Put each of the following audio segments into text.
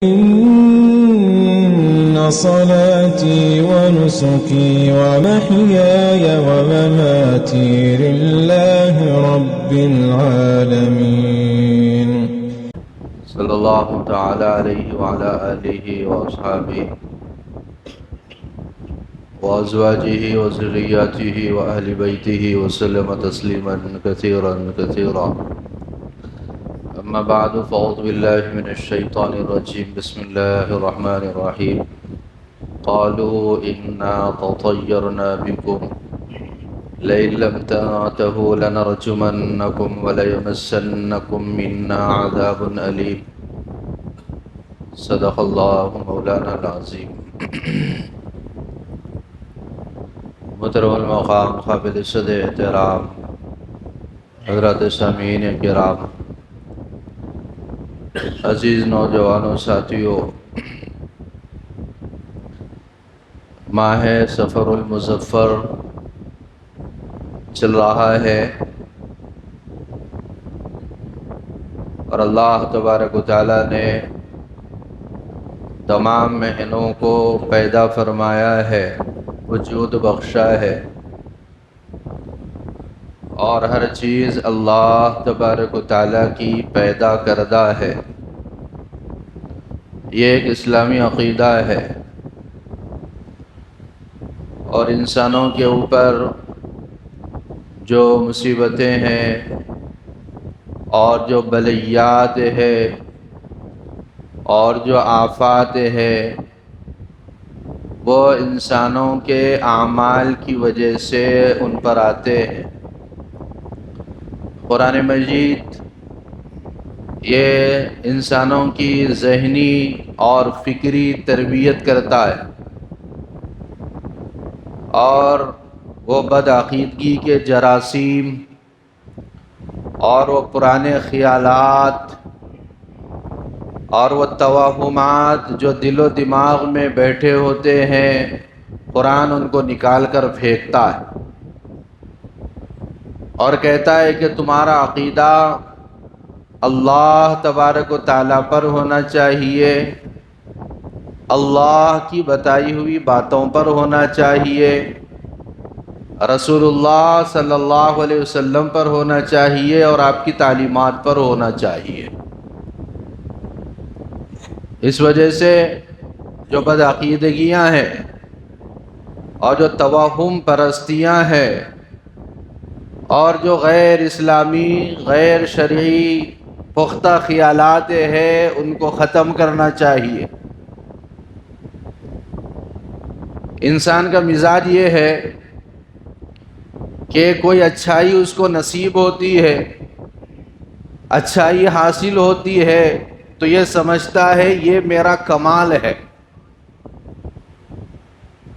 إن صلاتي ونسكي ومحياي ومماتي لله رب العالمين. صلی اللہ تعالی علیہ وعلی آلہ واصحابہ وازواجہ وذریاتہ واہل بیتہ وسلم تسلیما کثیرا کثیرا. اما بعد فاعوذ باللہ من الشیطان الرجیم. بسم اللہ الرحمن الرحیم. قالوا انا تطیرنا بکم لئن لم تنتهوا لنرجمنکم وليمسنکم منا عذاب علیم. صدق اللہ مولانا العظیم. محترم المقام قابل صد احترام حضرات سامعین کرام، عزیز نوجوانوں، ساتھیوں، ماہ سفر المظفر چل رہا ہے اور اللہ تبارک و تعالی نے تمام مہینوں کو پیدا فرمایا ہے، وجود بخشا ہے، اور ہر چیز اللہ تبارک و تعالی کی پیدا کردہ ہے. یہ ایک اسلامی عقیدہ ہے، اور انسانوں کے اوپر جو مصیبتیں ہیں اور جو بلیات ہے اور جو آفات ہے وہ انسانوں کے اعمال کی وجہ سے ان پر آتے ہیں. قرآن مجید یہ انسانوں کی ذہنی اور فکری تربیت کرتا ہے، اور وہ بدعقیدگی کے جراثیم اور وہ پرانے خیالات اور وہ توہمات جو دل و دماغ میں بیٹھے ہوتے ہیں، قرآن ان کو نکال کر پھینکتا ہے اور کہتا ہے کہ تمہارا عقیدہ اللہ تبارک و تعالیٰ پر ہونا چاہیے، اللہ کی بتائی ہوئی باتوں پر ہونا چاہیے، رسول اللہ صلی اللہ علیہ وسلم پر ہونا چاہیے، اور آپ کی تعلیمات پر ہونا چاہیے. اس وجہ سے جو بدعقیدگیاں ہیں اور جو توہم پرستیاں ہیں اور جو غیر اسلامی غیر شرعی پختہ خیالات ہیں ان کو ختم کرنا چاہیے. انسان کا مزاج یہ ہے کہ کوئی اچھائی اس کو نصیب ہوتی ہے، اچھائی حاصل ہوتی ہے تو یہ سمجھتا ہے یہ میرا کمال ہے،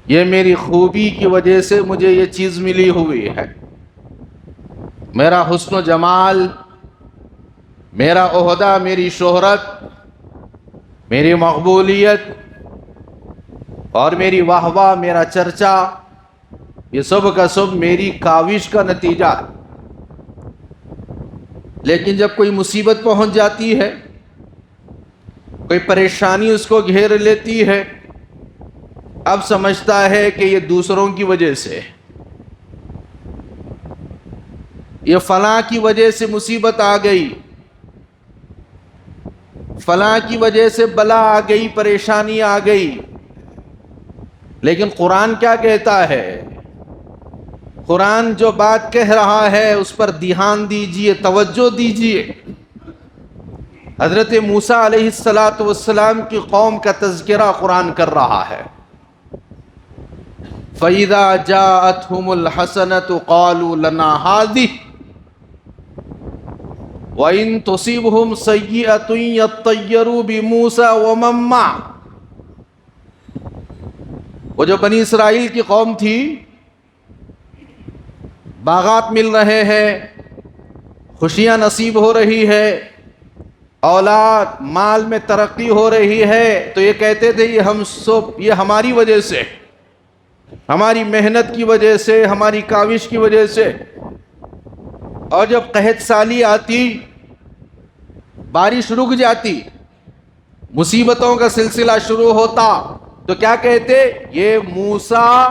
یہ میری خوبی کی وجہ سے مجھے یہ چیز ملی ہوئی ہے، میرا حسن و جمال، میرا عہدہ، میری شہرت، میری مقبولیت اور میری واہ واہ، میرا چرچا، یہ سب کا سب میری کاوش کا نتیجہ ہے. لیکن جب کوئی مصیبت پہنچ جاتی ہے، کوئی پریشانی اس کو گھیر لیتی ہے، اب سمجھتا ہے کہ یہ دوسروں کی وجہ سے، یہ فلاں کی وجہ سے مصیبت آ گئی، فلاں کی وجہ سے بلا آ گئی، پریشانی آ گئی. لیکن قرآن کیا کہتا ہے؟ قرآن جو بات کہہ رہا ہے اس پر دھیان دیجئے، توجہ دیجئے. حضرت موسیٰ علیہ السلام کی قوم کا تذکرہ قرآن کر رہا ہے. فَإِذَا جَاءَتْهُمُ الْحَسَنَةُ قَالُوا لَنَا هَٰذِهِ وَإِن تُصِبْهُمْ سَيِّئَةٌ يَطَّيَّرُوا بِمُوسَىٰ وَمَن مَّعَهُ. وہ جو بنی اسرائیل کی قوم تھی، باغات مل رہے ہیں، خوشیاں نصیب ہو رہی ہے، اولاد مال میں ترقی ہو رہی ہے، تو یہ کہتے تھے یہ ہماری وجہ سے، ہماری محنت کی وجہ سے، ہماری کاوش کی وجہ سے. اور جب قحط سالی آتی، بارش رک جاتی، مصیبتوں کا سلسلہ شروع ہوتا تو کیا کہتے؟ یہ موسیٰ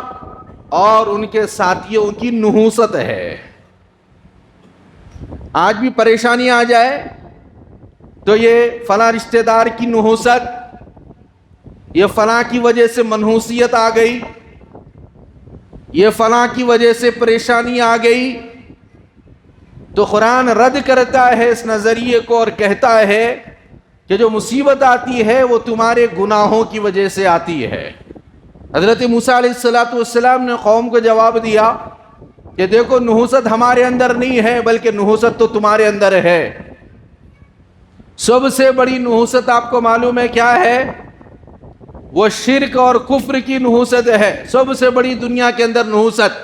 اور ان کے ساتھیوں کی نحوست ہے۔ آج بھی پریشانی آ جائے تو یہ فلاں رشتہ دار کی نحوست، یہ فلاں کی وجہ سے منحوسیت آ گئی، یہ فلاں کی وجہ سے پریشانی آ گئی، تو قرآن رد کرتا ہے اس نظریے کو اور کہتا ہے کہ جو مصیبت آتی ہے وہ تمہارے گناہوں کی وجہ سے آتی ہے۔ حضرت موسیٰ علیہ السلام نے قوم کو جواب دیا کہ دیکھو نحوست ہمارے اندر نہیں ہے بلکہ نحوست تو تمہارے اندر ہے۔ سب سے بڑی نحوست آپ کو معلوم ہے کیا ہے؟ وہ شرک اور کفر کی نحوست ہے۔ سب سے بڑی دنیا کے اندر نحوست۔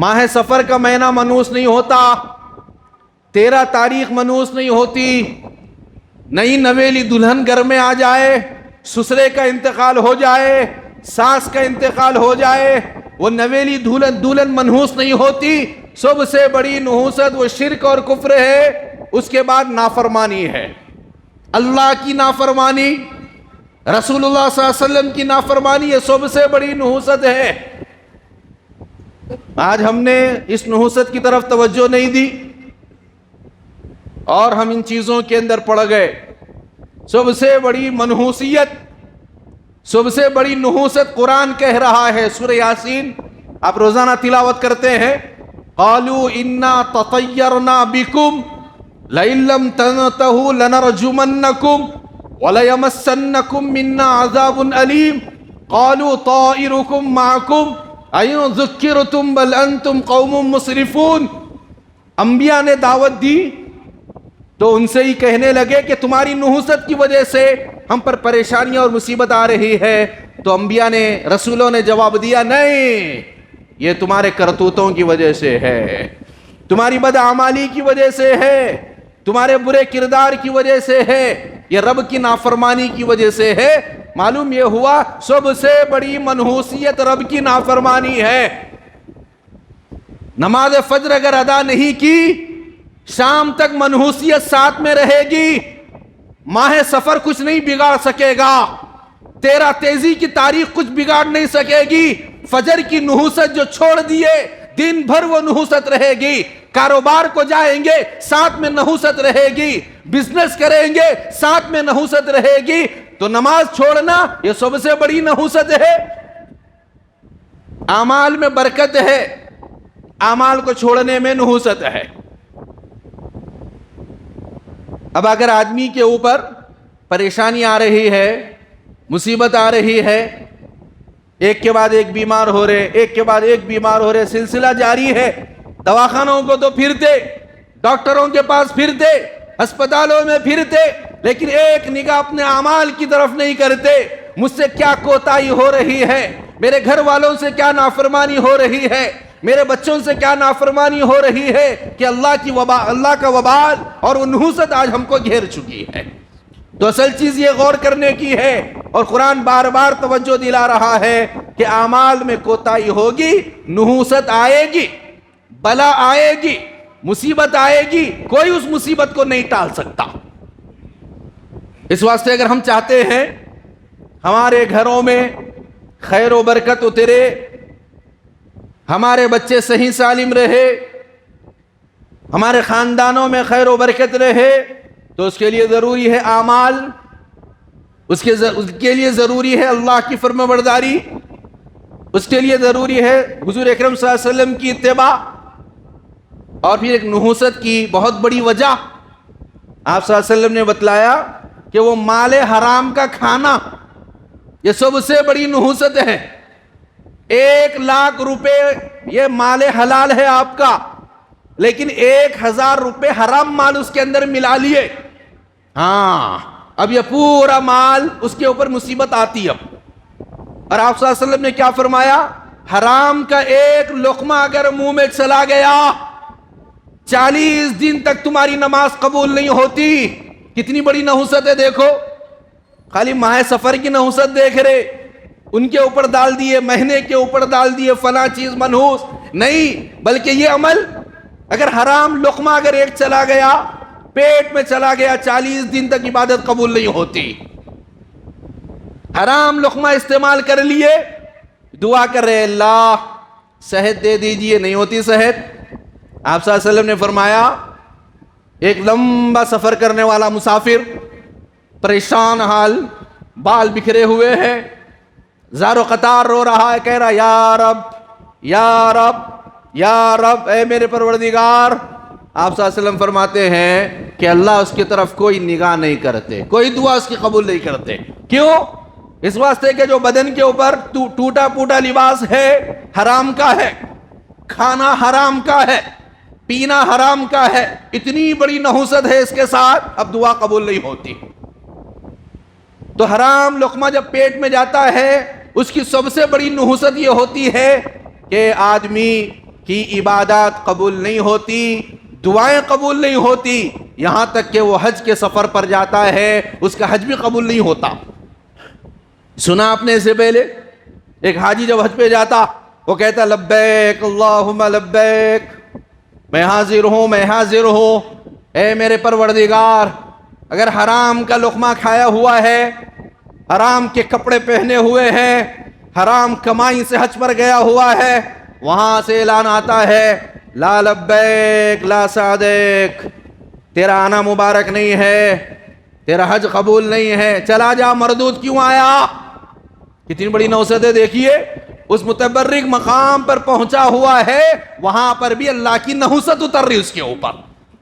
ماہ سفر کا مہینہ منحوس نہیں ہوتا، 13 تاریخ منحوس نہیں ہوتی، نئی نویلی دلہن گھر میں آ جائے، سسرے کا انتقال ہو جائے، ساس کا انتقال ہو جائے، وہ نویلی دلہن منحوس نہیں ہوتی۔ سب سے بڑی نحوست وہ شرک اور کفر ہے۔ اس کے بعد نافرمانی ہے، اللہ کی نافرمانی، رسول اللہ صلی اللہ علیہ وسلم کی نافرمانی، یہ سب سے بڑی نحوست ہے۔ آج ہم نے اس نحوست کی طرف توجہ نہیں دی اور ہم ان چیزوں کے اندر پڑ گئے۔ سب سے بڑی منحوسیت، سب سے بڑی نحوست قرآن کہہ رہا ہے، سورہ یاسین آپ روزانہ تلاوت کرتے ہیں، قالوا انا تطیرنا بکم لئن لم تنتہوا لنرجمنکم وَلَيَمَسَّنَّكُم مِّنَّا عَذَابٌ أَلِيمٌ قَالُوا طَائِرُكُم مَّعَكُمْ أَئِن ذُكِّرْتُم بَلْ أَنتُمْ قَوْمٌ مُسْرِفُونَ۔ انبیاء نے دعوت دی تو ان سے ہی کہنے لگے کہ تمہاری نحوست کی وجہ سے ہم پر پریشانیاں اور مصیبت آ رہی ہے۔ تو انبیاء نے، رسولوں نے جواب دیا، نہیں، یہ تمہارے کرتوتوں کی وجہ سے ہے، تمہاری بدعمالی کی وجہ سے ہے، تمہارے برے کردار کی وجہ سے ہے، یہ رب کی نافرمانی کی وجہ سے ہے۔ معلوم یہ ہوا سب سے بڑی منحوسیت رب کی نافرمانی ہے۔ نماز فجر اگر ادا نہیں کی، شام تک منحوسیت ساتھ میں رہے گی، ماہ سفر کچھ نہیں بگاڑ سکے گا، 13 تیزی کی تاریخ کچھ بگاڑ نہیں سکے گی۔ فجر کی نحوست جو چھوڑ دیے، دن بھر وہ نحوست رہے گی۔ کاروبار کو جائیں گے، ساتھ میں نحوست رہے گی، بزنس کریں گے، ساتھ میں نحوست رہے گی۔ تو نماز چھوڑنا یہ سب سے بڑی نحوست ہے۔ اعمال میں برکت ہے، اعمال کو چھوڑنے میں نحوست ہے۔ اب اگر آدمی کے اوپر پریشانی آ رہی ہے، مصیبت آ رہی ہے، ایک کے بعد ایک بیمار ہو رہے، ایک کے بعد ایک بیمار ہو رہے، سلسلہ جاری ہے، دواخانوں کو تو پھرتے، ڈاکٹروں کے پاس پھرتے، ہسپتالوں میں پھرتے، لیکن ایک نگاہ اپنے اعمال کی طرف نہیں کرتے۔ مجھ سے کیا کوتاہی ہو رہی ہے، میرے گھر والوں سے کیا نافرمانی ہو رہی ہے، میرے بچوں سے کیا نافرمانی ہو رہی ہے کہ اللہ کا وبال اور نحوست آج ہم کو گھیر چکی ہے۔ تو اصل چیز یہ غور کرنے کی ہے، اور قرآن بار بار توجہ دلا رہا ہے کہ اعمال میں کوتاہی ہوگی، نحوست آئے گی، بلا آئے گی، مصیبت آئے گی، کوئی اس مصیبت کو نہیں ٹال سکتا۔ اس واسطے اگر ہم چاہتے ہیں ہمارے گھروں میں خیر و برکت اترے، ہمارے بچے صحیح سالم رہے، ہمارے خاندانوں میں خیر و برکت رہے، تو اس کے لیے ضروری ہے اعمال، اس کے لیے ضروری ہے اللہ کی فرما برداری، اس کے لیے ضروری ہے حضور اکرم صلی اللہ علیہ وسلم کی اتباع۔ اور پھر ایک نحوست کی بہت بڑی وجہ آپ صلی اللہ علیہ وسلم نے بتلایا کہ وہ مال حرام کا کھانا، یہ سب سے بڑی نحوست ہے۔ 1,00,000 روپے یہ مال حلال ہے آپ کا، لیکن 1,000 روپے حرام مال اس کے اندر ملا لیے، ہاں اب یہ پورا مال اس کے اوپر مصیبت آتی اب۔ اور آپ صلی اللہ علیہ وسلم نے کیا فرمایا؟ حرام کا ایک لقمہ اگر منہ میں چلا گیا، 40 دن تک تمہاری نماز قبول نہیں ہوتی۔ کتنی بڑی نحوست ہے دیکھو، خالی ماہ سفر کی نحوست دیکھ رہے، ان کے اوپر ڈال دیے، مہینے کے اوپر ڈال دیے فلاں چیز منحوس نہیں، بلکہ یہ عمل اگر حرام لقمہ اگر ایک چلا گیا، پیٹ میں چلا گیا، 40 دن تک عبادت قبول نہیں ہوتی۔ حرام لقمہ استعمال کر لیے، دعا کر رہے اللہ صحت دے دیجئے، نہیں ہوتی صحت۔ آپ صلی اللہ علیہ وسلم نے فرمایا ایک لمبا سفر کرنے والا مسافر پریشان حال، بال بکھرے ہوئے ہیں، زار و قطار رو رہا ہے، کہہ رہا یا رب یا رب یا رب، اے میرے پروردگار۔ آپ صلی اللہ علیہ وسلم فرماتے ہیں کہ اللہ اس کی طرف کوئی نگاہ نہیں کرتے، کوئی دعا اس کی قبول نہیں کرتے۔ کیوں؟ اس واسطے کہ جو بدن کے اوپر ٹوٹا پوٹا لباس ہے حرام کا ہے، کھانا حرام کا ہے، پینا حرام کا ہے، اتنی بڑی نحوست ہے اس کے ساتھ، اب دعا قبول نہیں ہوتی۔ تو حرام لقمہ جب پیٹ میں جاتا ہے اس کی سب سے بڑی نحوست یہ ہوتی ہے کہ آدمی کی عبادات قبول نہیں ہوتی، دعائیں قبول نہیں ہوتی، یہاں تک کہ وہ حج کے سفر پر جاتا ہے اس کا حج بھی قبول نہیں ہوتا۔ سنا آپ نے اس سے پہلے ایک حاجی جب حج پہ جاتا وہ کہتا لبیک اللہم لبیک، میں حاضر ہوں میں حاضر ہوں، اے میرے پروردگار۔ اگر حرام کا لقمہ کھایا ہوا ہے، حرام کے کپڑے پہنے ہوئے ہیں، حرام کمائی سے حج پر گیا ہوا ہے، وہاں سے اعلان آتا ہے لا لبیک لا سعدیک، تیرا آنا مبارک نہیں ہے، تیرا حج قبول نہیں ہے، چلا جا، مردود کیوں آیا؟ کتنی بڑی نوسطیں دیکھیے، اس متبرک مقام پر پہنچا ہوا ہے، وہاں پر بھی اللہ کی نحوست اتر رہی اس کے اوپر۔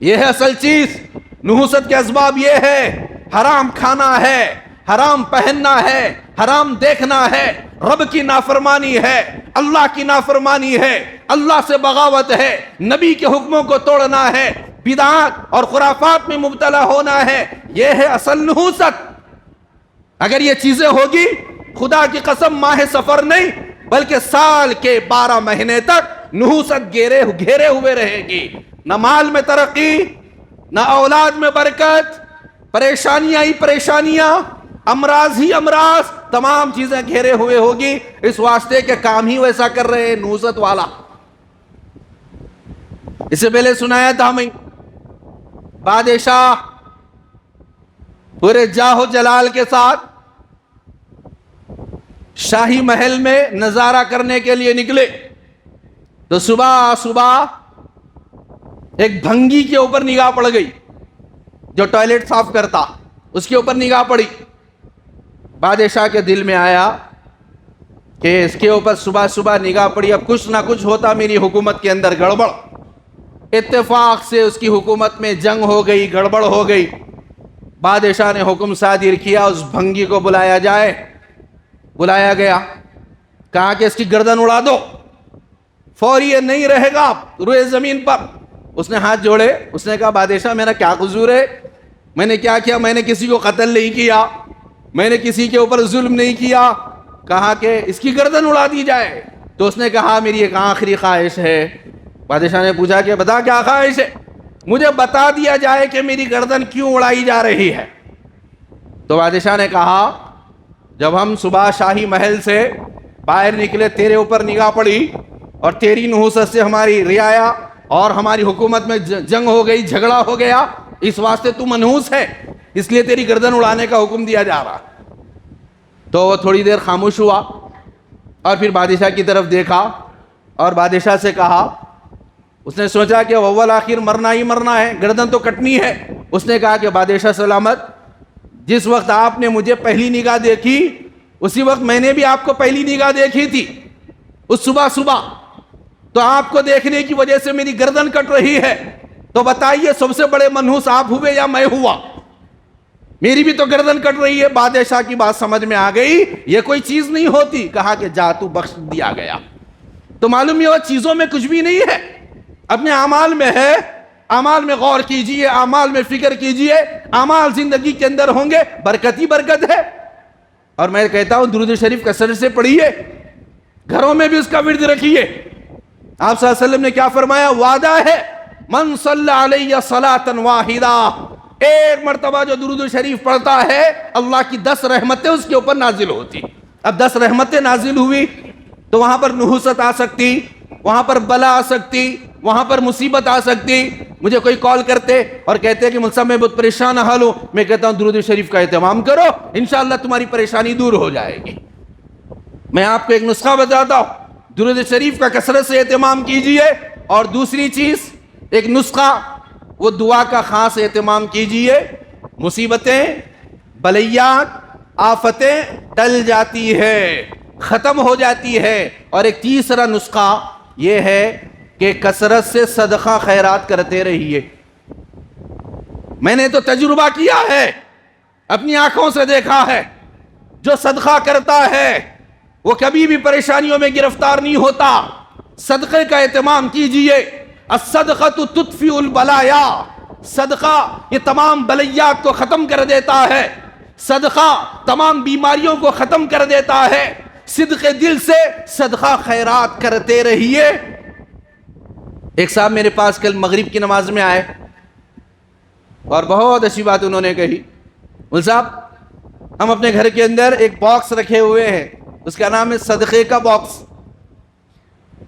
یہ ہے اصل چیز، نحوست کے اسباب یہ ہے، حرام کھانا ہے، حرام پہننا ہے، حرام دیکھنا ہے، رب کی نافرمانی ہے، اللہ کی نافرمانی ہے، اللہ سے بغاوت ہے، نبی کے حکموں کو توڑنا ہے، بدعات اور خرافات میں مبتلا ہونا ہے، یہ ہے اصل نحوست۔ اگر یہ چیزیں ہوگی، خدا کی قسم ماہ سفر نہیں بلکہ سال کے 12 مہینے تک نحوست گھیرے ہوئے رہے گی، نہ مال میں ترقی، نہ اولاد میں برکت، پریشانیاں ہی پریشانیاں، امراض ہی امراض، تمام چیزیں گھیرے ہوئے ہوگی، اس واسطے کہ کام ہی ویسا کر رہے ہیں نحوست والا۔ اس سے پہلے سنایا تھا ہمیں بادشاہ پورے جاہ و جلال کے ساتھ شاہی محل میں نظارہ کرنے کے لیے نکلے تو صبح صبح ایک بھنگی کے اوپر نگاہ پڑ گئی، جو ٹوائلٹ صاف کرتا، اس کے اوپر نگاہ پڑی۔ بادشاہ کے دل میں آیا کہ اس کے اوپر صبح صبح نگاہ پڑی، اب کچھ نہ کچھ ہوتا میری حکومت کے اندر گڑبڑ۔ اتفاق سے اس کی حکومت میں جنگ ہو گئی، گڑبڑ ہو گئی۔ بادشاہ نے حکم صادر کیا اس بھنگی کو بلایا جائے، بلایا گیا، کہا کہ اس کی گردن اڑا دو، فوری یہ نہیں رہے گا روئے زمین پر۔ اس نے ہاتھ جوڑے، اس نے کہا بادشاہ میرا کیا قصور ہے، میں نے کیا کیا، میں نے کسی کو قتل نہیں کیا، میں نے کسی کے اوپر ظلم نہیں کیا۔ کہا کہ اس کی گردن اڑا دی جائے۔ تو اس نے کہا میری ایک آخری خواہش ہے۔ بادشاہ نے پوچھا کہ بتا کیا خواہش ہے، مجھے بتا دیا جائے کہ میری گردن کیوں اڑائی جا رہی ہے۔ تو بادشاہ نے کہا جب ہم صبح شاہی محل سے باہر نکلے، تیرے اوپر نگاہ پڑی اور تیری نحوست سے ہماری رعایا اور ہماری حکومت میں جنگ ہو گئی، جھگڑا ہو گیا، اس واسطے تو منحوس ہے، اس لیے تیری گردن اڑانے کا حکم دیا جا رہا۔ تو وہ تھوڑی دیر خاموش ہوا اور پھر بادشاہ کی طرف دیکھا اور بادشاہ سے کہا، اس نے سوچا کہ اول آخر مرنا ہی مرنا ہے، گردن تو کٹنی ہے۔ اس نے کہا کہ بادشاہ سلامت، جس وقت آپ نے مجھے پہلی نگاہ دیکھی اسی وقت میں نے بھی آپ کو پہلی نگاہ دیکھی تھی، اس صبح صبح، تو آپ کو دیکھنے کی وجہ سے میری گردن کٹ رہی ہے، تو بتائیے سب سے بڑے منحوس آپ ہوئے یا میں ہوا؟ میری بھی تو گردن کٹ رہی ہے۔ بادشاہ کی بات سمجھ میں آ گئی، یہ کوئی چیز نہیں ہوتی۔ کہا کہ جا تو بخش دیا گیا۔ تو معلوم یہ چیزوں میں کچھ بھی نہیں ہے، اپنے اعمال میں ہے۔ اعمال میں غور کیجئے، اعمال میں فکر کیجئے، اعمال زندگی کے اندر ہوں گے، برکت ہی برکت ہے۔ اور میں کہتا ہوں درود شریف کثرت سے پڑھیے، گھروں میں بھی اس کا ورد رکھیے۔ آپ صلی اللہ علیہ وسلم نے کیا فرمایا؟ وعدہ ہے من صلی علیہ صلاۃ واحدہ، ایک مرتبہ جو درود شریف پڑھتا ہے اللہ کی 10 رحمتیں اس کے اوپر نازل ہوتی۔ اب 10 رحمتیں نازل ہوئی تو وہاں پر نحوست آ سکتی، وہاں پر بلا آ سکتی، وہاں پر مصیبت آ سکتی، مجھے کوئی کال کرتے اور کہتے کہ ملک صاحب میں بہت پریشان حال ہوں، میں کہتا ہوں درود شریف کا اہتمام کرو، انشاءاللہ تمہاری پریشانی دور ہو جائے گی۔ میں آپ کو ایک نسخہ بتاتا ہوں، درود شریف کا کثرت سے اہتمام کیجئے، اور دوسری چیز ایک نسخہ، وہ دعا کا خاص اہتمام کیجئے، مصیبتیں، بلیات، آفتیں ٹل جاتی ہے، ختم ہو جاتی ہے۔ اور ایک تیسرا نسخہ یہ ہے کہ کثرت سے صدقہ خیرات کرتے رہیے۔ میں نے تو تجربہ کیا ہے، اپنی آنکھوں سے دیکھا ہے، جو صدقہ کرتا ہے وہ کبھی بھی پریشانیوں میں گرفتار نہیں ہوتا۔ صدقے کا اہتمام کیجئے، الصدقۃ تطفئ البلایا، صدقہ یہ تمام بلیات کو ختم کر دیتا ہے، صدقہ تمام بیماریوں کو ختم کر دیتا ہے۔ صدق دل سے صدقہ خیرات کرتے رہیے۔ ایک صاحب میرے پاس کل مغرب کی نماز میں آئے اور بہت اچھی بات انہوں نے کہی، مول صاحب ہم اپنے گھر کے اندر ایک باکس رکھے ہوئے ہیں، اس کا نام ہے صدقے کا باکس۔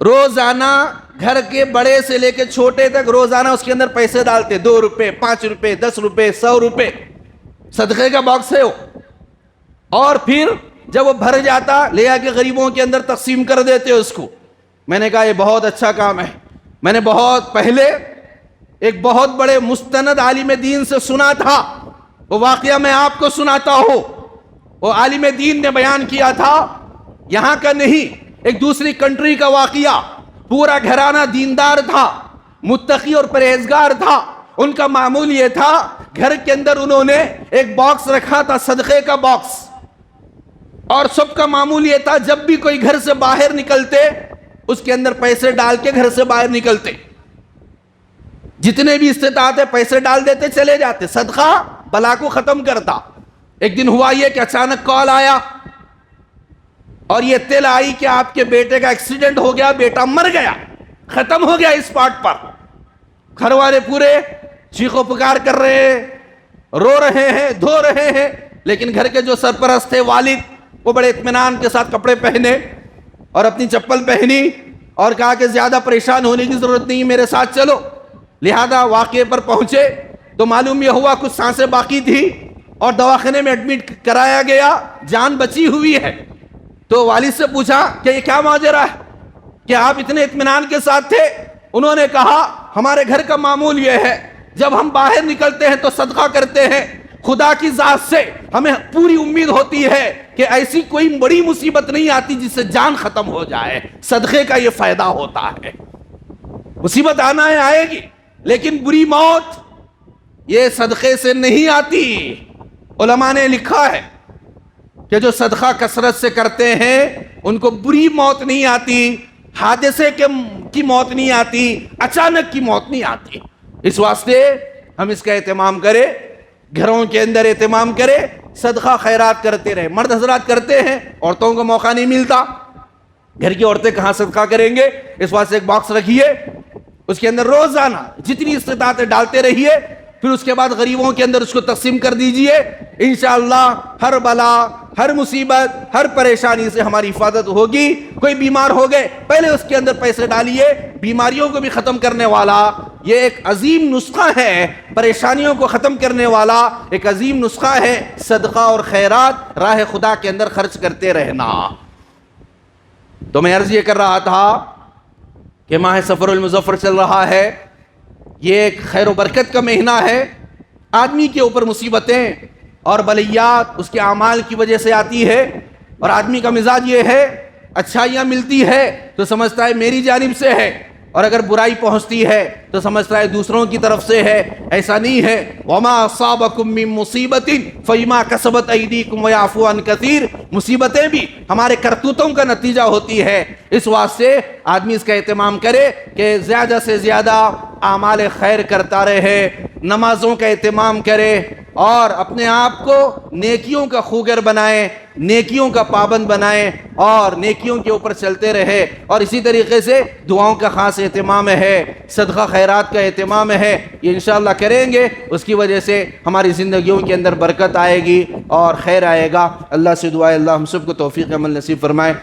روزانہ گھر کے بڑے سے لے کے چھوٹے تک روزانہ اس کے اندر پیسے ڈالتے، 2 روپے، 5 روپے، 10 روپے، 100 روپے، صدقے کا باکس ہے وہ۔ اور پھر جب وہ بھر جاتا لے آ کے غریبوں کے اندر تقسیم کر دیتے اس کو۔ میں نے کہا یہ بہت اچھا کام ہے۔ میں نے بہت پہلے ایک بہت بڑے مستند عالم دین سے سنا تھا، وہ واقعہ میں آپ کو سناتا ہوں۔ وہ عالم دین نے بیان کیا تھا، یہاں کا نہیں، ایک دوسری کنٹری کا واقعہ۔ پورا گھرانہ دیندار تھا، متقی اور پرہیزگار تھا۔ ان کا معمول یہ تھا، گھر کے اندر انہوں نے ایک باکس رکھا تھا، صدقے کا باکس، اور سب کا معمول یہ تھا جب بھی کوئی گھر سے باہر نکلتے اس کے اندر پیسے ڈال کے گھر سے باہر نکلتے، جتنے بھی استطاعت ہے پیسے ڈال دیتے، چلے جاتے، صدقہ بلا کو ختم کرتا۔ ایک دن ہوا یہ کہ اچانک کال آیا اور یہ اطلاع آئی کہ آپ کے بیٹے کا ایکسیڈنٹ ہو گیا، بیٹا مر گیا، ختم ہو گیا اسپاٹ پر۔ گھر والے پورے چیخ و پکار کر رہے ہیں، رو رہے ہیں، دھو رہے ہیں، لیکن گھر کے جو سرپرست تھے والد، وہ بڑے اطمینان کے ساتھ کپڑے پہنے اور اپنی چپل پہنی اور کہا کہ زیادہ پریشان ہونے کی ضرورت نہیں، میرے ساتھ چلو۔ لہذا واقعے پر پہنچے تو معلوم یہ ہوا کچھ سانسیں باقی تھی اور دواخانے میں ایڈمٹ کرایا گیا، جان بچی ہوئی ہے۔ تو والد سے پوچھا کہ یہ کیا ماجرا ہے کہ آپ اتنے اطمینان کے ساتھ تھے؟ انہوں نے کہا ہمارے گھر کا معمول یہ ہے، جب ہم باہر نکلتے ہیں تو صدقہ کرتے ہیں، خدا کی ذات سے ہمیں پوری امید ہوتی ہے کہ ایسی کوئی بڑی مصیبت نہیں آتی جس سے جان ختم ہو جائے۔ صدقے کا یہ فائدہ ہوتا ہے، مصیبت آنا ہے آئے گی، لیکن بری موت یہ صدقے سے نہیں آتی۔ علماء نے لکھا ہے کہ جو صدقہ کثرت سے کرتے ہیں ان کو بری موت نہیں آتی، حادثے کی موت نہیں آتی، اچانک کی موت نہیں آتی۔ اس واسطے ہم اس کا اہتمام کریں، گھروں کے اندر اہتمام کریں، صدقہ خیرات کرتے رہے۔ مرد حضرات کرتے ہیں، عورتوں کو موقع نہیں ملتا، گھر کی عورتیں کہاں صدقہ کریں گے؟ اس واسطے ایک باکس رکھیے، اس کے اندر روزانہ جتنی استطاعت ڈالتے رہیے، پھر اس کے بعد غریبوں کے اندر اس کو تقسیم کر دیجئے۔ انشاءاللہ ہر بلا، ہر مصیبت، ہر پریشانی سے ہماری حفاظت ہوگی۔ کوئی بیمار ہو گئے، پہلے اس کے اندر پیسے ڈالیے، بیماریوں کو بھی ختم کرنے والا یہ ایک عظیم نسخہ ہے، پریشانیوں کو ختم کرنے والا ایک عظیم نسخہ ہے، صدقہ اور خیرات راہ خدا کے اندر خرچ کرتے رہنا۔ تو میں عرض یہ کر رہا تھا کہ ماہ سفر المظفر چل رہا ہے، یہ ایک خیر و برکت کا مہینہ ہے۔ آدمی کے اوپر مصیبتیں اور بلیات اس کے اعمال کی وجہ سے آتی ہے، اور آدمی کا مزاج یہ ہے، اچھائیاں ملتی ہے تو سمجھتا ہے میری جانب سے ہے، اور اگر برائی پہنچتی ہے تو سمجھتا ہے دوسروں کی طرف سے ہے۔ ایسا نہیں ہے۔ وما اصابکم من مصیبت فبما کسبت ایدیکم ویعفو عن کثیر، مصیبتیں بھی ہمارے کرتوتوں کا نتیجہ ہوتی ہے۔ اس واسطے آدمی اس کا اہتمام کرے کہ زیادہ سے زیادہ اعمال خیر کرتا رہے، نمازوں کا اہتمام کرے، اور اپنے آپ کو نیکیوں کا خوگر بنائیں، نیکیوں کا پابند بنائیں، اور نیکیوں کے اوپر چلتے رہے۔ اور اسی طریقے سے دعاؤں کا خاص اہتمام ہے، صدقہ خیرات کا اہتمام ہے، یہ انشاءاللہ کریں گے، اس کی وجہ سے ہماری زندگیوں کے اندر برکت آئے گی اور خیر آئے گا۔ اللہ سے دعا ہے اللہ ہم سب کو توفیق عمل نصیب فرمائے۔